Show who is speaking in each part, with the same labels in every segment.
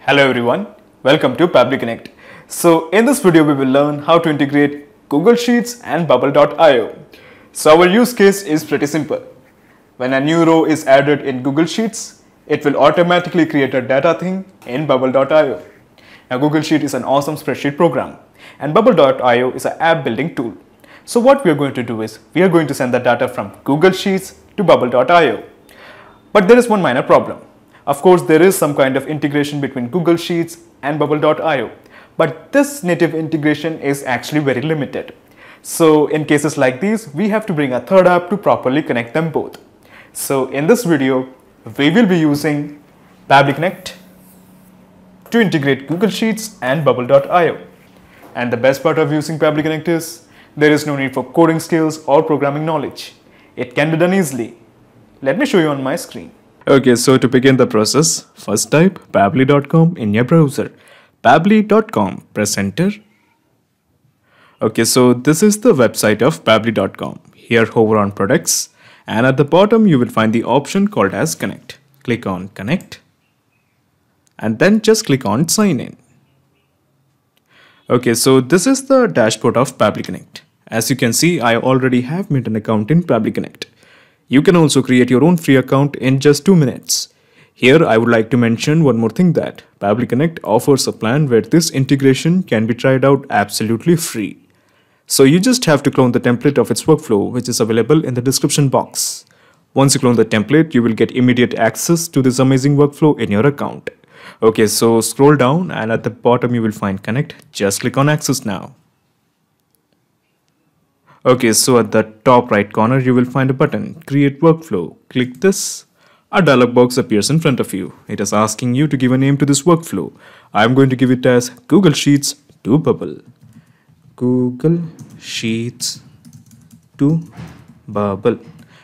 Speaker 1: Hello everyone, welcome to Pabbly Connect. So in this video we will learn how to integrate Google Sheets and Bubble.io. So our use case is pretty simple. When a new row is added in Google Sheets, it will automatically create a data thing in Bubble.io. Now Google Sheet is an awesome spreadsheet program and Bubble.io is an app building tool. So what we are going to do is we are going to send the data from Google Sheets to Bubble.io. But there is one minor problem. Of course, there is some kind of integration between Google Sheets and Bubble.io, but this native integration is actually very limited. So in cases like these, we have to bring a third app to properly connect them both. So in this video, we will be using Pabbly Connect to integrate Google Sheets and Bubble.io. And the best part of using Pabbly Connect is there is no need for coding skills or programming knowledge. It can be done easily. Let me show you on my screen. Okay, so to begin the process, first type pabbly.com in your browser. Pabbly.com, press enter. Okay, so this is the website of pabbly.com. Here hover on products and at the bottom you will find the option called as connect. Click on connect and then just click on sign in. Okay, so this is the dashboard of Pabbly Connect. As you can see, I already have made an account in Pabbly Connect. You can also create your own free account in just 2 minutes. Here I would like to mention one more thing, that Pabbly Connect offers a plan where this integration can be tried out absolutely free. So you just have to clone the template of its workflow, which is available in the description box. Once you clone the template, you will get immediate access to this amazing workflow in your account. Okay, so scroll down and at the bottom you will find connect. Just click on access now. Okay, so at the top right corner, you will find a button, Create Workflow. Click this. A dialog box appears in front of you. It is asking you to give a name to this workflow. I'm going to give it as Google Sheets to Bubble. Google Sheets to Bubble.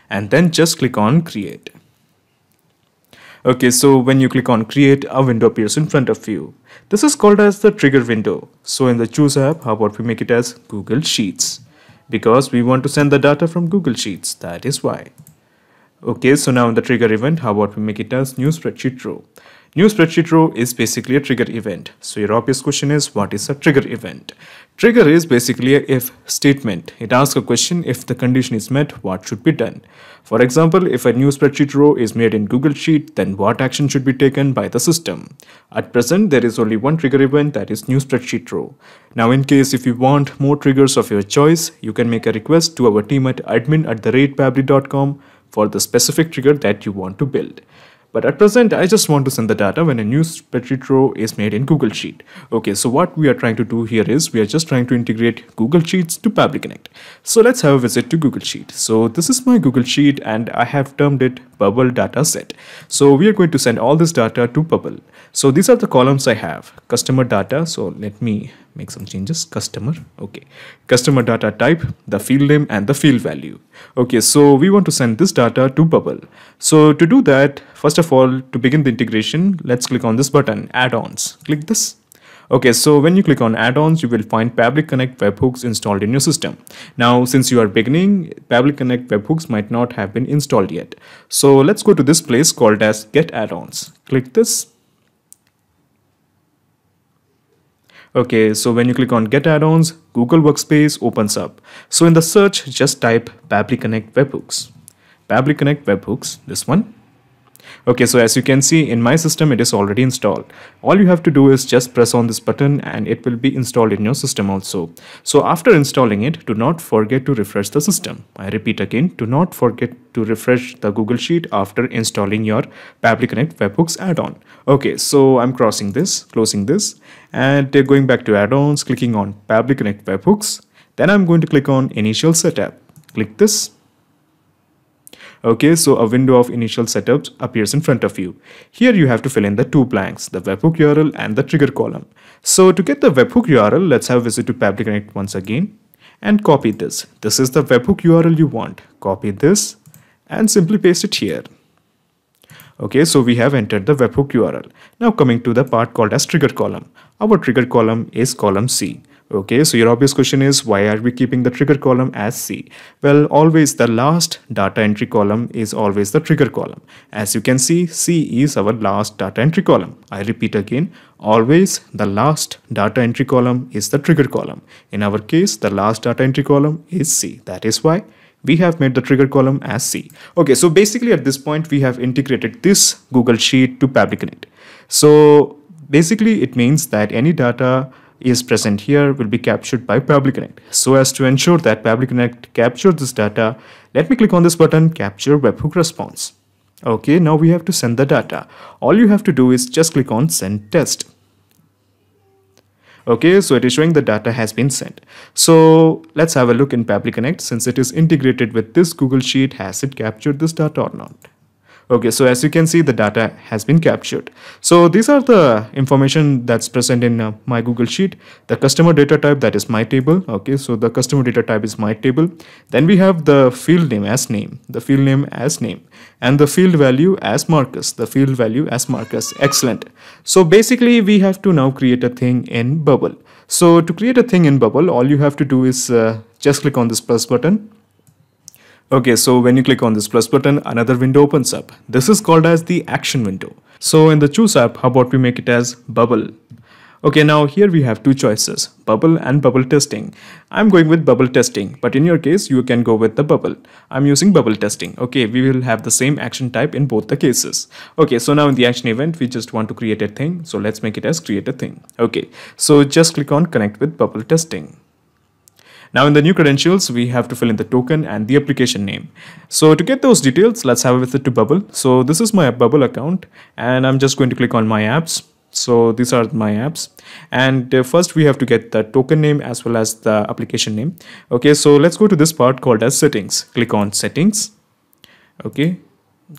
Speaker 1: And then just click on Create. Okay, so when you click on Create, a window appears in front of you. This is called as the trigger window. So in the Choose app, how about we make it as Google Sheets? Because we want to send the data from Google Sheets, that is why. Okay, so now in the trigger event, how about we make it as new spreadsheet row? New spreadsheet row is basically a trigger event. So your obvious question is, what is a trigger event? Trigger is basically a if statement. It asks a question: if the condition is met, what should be done? For example, if a new spreadsheet row is made in Google Sheet, then what action should be taken by the system? At present, there is only one trigger event, that is new spreadsheet row. Now in case if you want more triggers of your choice, you can make a request to our team at admin@pabbly.com for the specific trigger that you want to build. But at present, I just want to send the data when a new spreadsheet row is made in Google Sheet. Okay, so what we are trying to do here is we are just trying to integrate Google Sheets to Pabbly Connect. So let's have a visit to Google Sheet. So this is my Google Sheet and I have termed it Bubble Data Set. So we are going to send all this data to Bubble. So these are the columns I have. Customer data. So let me make some changes. Customer. Okay. Customer data type, the field name and the field value. Okay, so we want to send this data to Bubble. So to do that, first of all, to begin the integration, let's click on this button, add-ons. Click this. Okay, so when you click on add-ons, you will find Pabbly Connect webhooks installed in your system. Now, since you are beginning, Pabbly Connect webhooks might not have been installed yet. So let's go to this place called as Get Add-ons. Click this. Okay, so when you click on Get Add-ons, Google Workspace opens up. So in the search, just type Pabbly Connect webhooks. Pabbly Connect webhooks, this one. Okay, so as you can see in my system, it is already installed. All you have to do is just press on this button and it will be installed in your system also. So after installing it, do not forget to refresh the system. I repeat again, do not forget to refresh the Google Sheet after installing your Pabbly Connect webhooks add-on. Okay, so I'm closing this and going back to add-ons, clicking on Pabbly Connect webhooks. Then I'm going to click on Initial Setup. Click this. Okay, so a window of initial setups appears in front of you. Here you have to fill in the 2 blanks, the webhook URL and the trigger column. So to get the webhook URL, let's have a visit to Pabbly Connect once again and copy this. This is the webhook URL you want. Copy this and simply paste it here. Okay, so we have entered the webhook URL. Now coming to the part called as trigger column. Our trigger column is column C. Okay, so your obvious question is, why are we keeping the trigger column as C? Well, always the last data entry column is always the trigger column. As you can see, C is our last data entry column. I repeat again, always the last data entry column is the trigger column. In our case, the last data entry column is C. That is why we have made the trigger column as C. Okay, so basically at this point, we have integrated this Google Sheet to Pabbly Connect. So basically it means that any data is present here will be captured by Pabbly Connect. So as to ensure that Pabbly Connect captures this data, let me click on this button, Capture Webhook Response. Okay, now we have to send the data. All you have to do is just click on Send Test. Okay, so it is showing the data has been sent. So let's have a look in Pabbly Connect. Since it is integrated with this Google Sheet, has it captured this data or not? Okay, so as you can see, the data has been captured. So these are the information that's present in my Google Sheet. The customer data type, that is my table. Okay, so the customer data type is my table. Then we have the field name as name, the field name as name, and the field value as Marcus, the field value as Marcus. Excellent. So basically we have to now create a thing in Bubble. So to create a thing in Bubble, all you have to do is just click on this plus button. Okay, so when you click on this plus button, another window opens up. This is called as the action window. So in the choose app, how about we make it as Bubble? Okay, now here we have two choices, Bubble and Bubble testing. I'm going with Bubble testing, but in your case, you can go with the Bubble. I'm using Bubble testing. Okay, we will have the same action type in both the cases. Okay, so now in the action event, we just want to create a thing. So let's make it as create a thing. Okay, so just click on connect with Bubble testing. Now in the new credentials, we have to fill in the token and the application name. So to get those details, let's have a visit to Bubble. So this is my Bubble account and I'm just going to click on my apps. So these are my apps, and first we have to get the token name as well as the application name. Okay, so let's go to this part called as settings. Click on settings. Okay,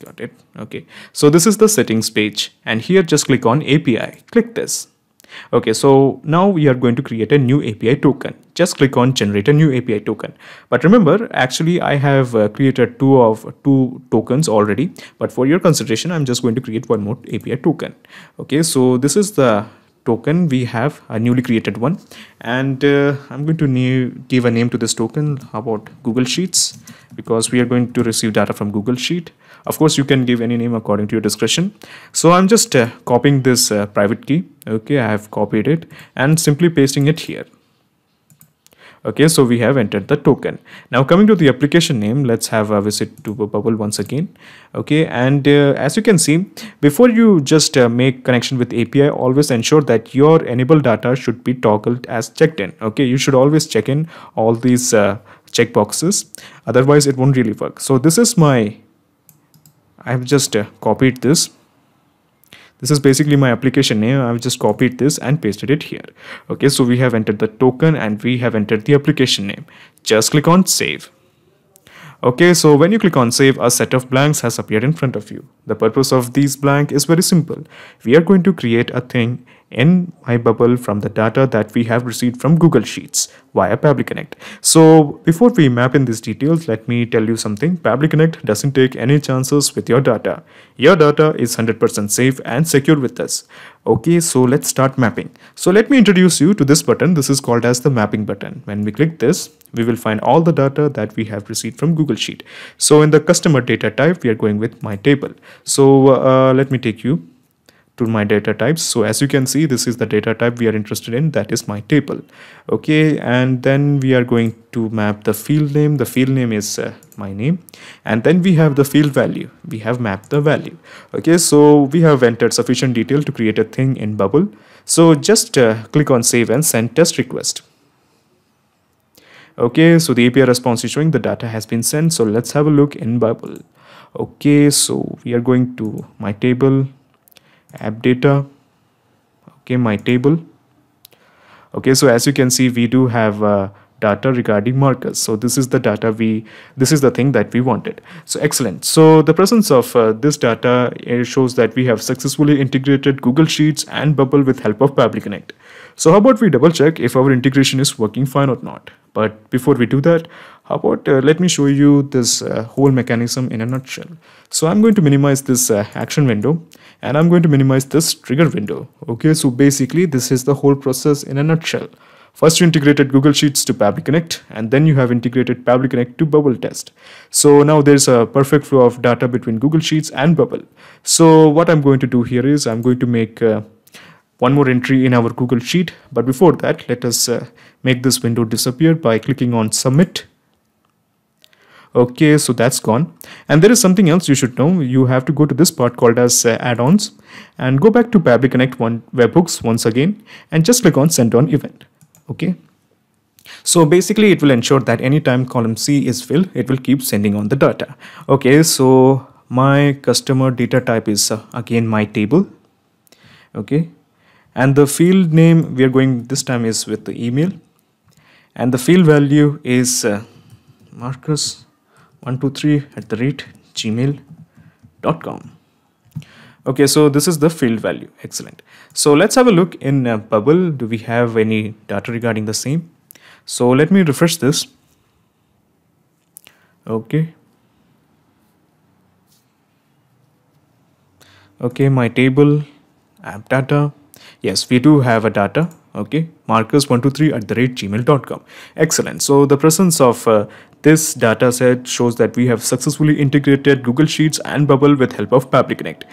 Speaker 1: got it. Okay, so this is the settings page, and here just click on API. Click this. Okay, so now we are going to create a new API token. Just click on generate a new API token. But remember, actually I have created two tokens already, but for your consideration, I'm just going to create one more API token. Okay, so this is the token. We have a newly created one, and I'm going to give a name to this token. How about Google Sheets? Because we are going to receive data from Google Sheet. Of course, you can give any name according to your discretion. So I'm just copying this private key. Okay, I have copied it and simply pasting it here. Okay, so we have entered the token. Now coming to the application name, let's have a visit to Bubble once again. Okay, and as you can see, before you just make connection with API, always ensure that your enabled data should be toggled as checked in. Okay, you should always check in all these checkboxes, otherwise it won't really work. So this is my, I have just copied this. This is basically my application name. I've just copied this and pasted it here. Okay, so we have entered the token and we have entered the application name. Just click on save. Okay, so when you click on save, a set of blanks has appeared in front of you. The purpose of these blank is very simple. We are going to create a thing in my Bubble from the data that we have received from Google Sheets via Pabbly Connect. So before we map in these details, let me tell you something. Pabbly Connect doesn't take any chances with your data. Your data is 100% safe and secure with us. Okay, so let's start mapping. So let me introduce you to this button. This is called as the mapping button. When we click this, we will find all the data that we have received from Google Sheet. So in the customer data type, we are going with my table. So let me take you to my data types. So as you can see, this is the data type we are interested in, that is my table. Okay, and then we are going to map the field name. The field name is my name, and then we have the field value. We have mapped the value. Okay, so we have entered sufficient detail to create a thing in Bubble. So just click on save and send test request. Okay, so the API response is showing the data has been sent. So let's have a look in Bubble. Okay, so we are going to my table, app data. Okay, my table. Okay, so as you can see, we do have data regarding Marcus. So this is the data this is the thing that we wanted. So excellent. So the presence of this data shows that we have successfully integrated Google Sheets and Bubble with help of Pabbly Connect. So how about we double check if our integration is working fine or not? But before we do that, how about let me show you this whole mechanism in a nutshell. So I'm going to minimize this action window, and I'm going to minimize this trigger window. Okay, so basically this is the whole process in a nutshell. First, you integrated Google Sheets to Pabbly Connect, and then you have integrated Pabbly Connect to Bubble Test. So now there's a perfect flow of data between Google Sheets and Bubble. So what I'm going to do here is I'm going to make one more entry in our Google Sheet. But before that, let us make this window disappear by clicking on Submit. Okay, so that's gone. And there is something else you should know. You have to go to this part called as add-ons and go back to Pabbly Connect webhooks once again and just click on Send on Event. Okay. So basically it will ensure that anytime column C is filled, it will keep sending on the data. Okay, so my customer data type is again my table. Okay. And the field name we are going this time is with the email. And the field value is marcus123@gmail.com. Okay, so this is the field value. Excellent. So let's have a look in Bubble. Do we have any data regarding the same? So let me refresh this. Okay. Okay, my table, app data. Yes, we do have a data. Okay, marcus123@gmail.com. Excellent. So the presence of this data set shows that we have successfully integrated Google Sheets and Bubble with help of Pabbly Connect.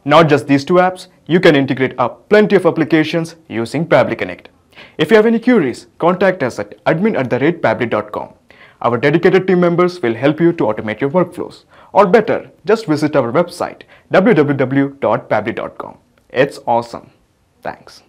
Speaker 2: Not just these two apps, you can integrate up plenty of applications using Pabbly Connect. If you have any queries, contact us at admin@pabbly.com. Our dedicated team members will help you to automate your workflows. Or better, just visit our website www.pabbly.com. It's awesome. Thanks.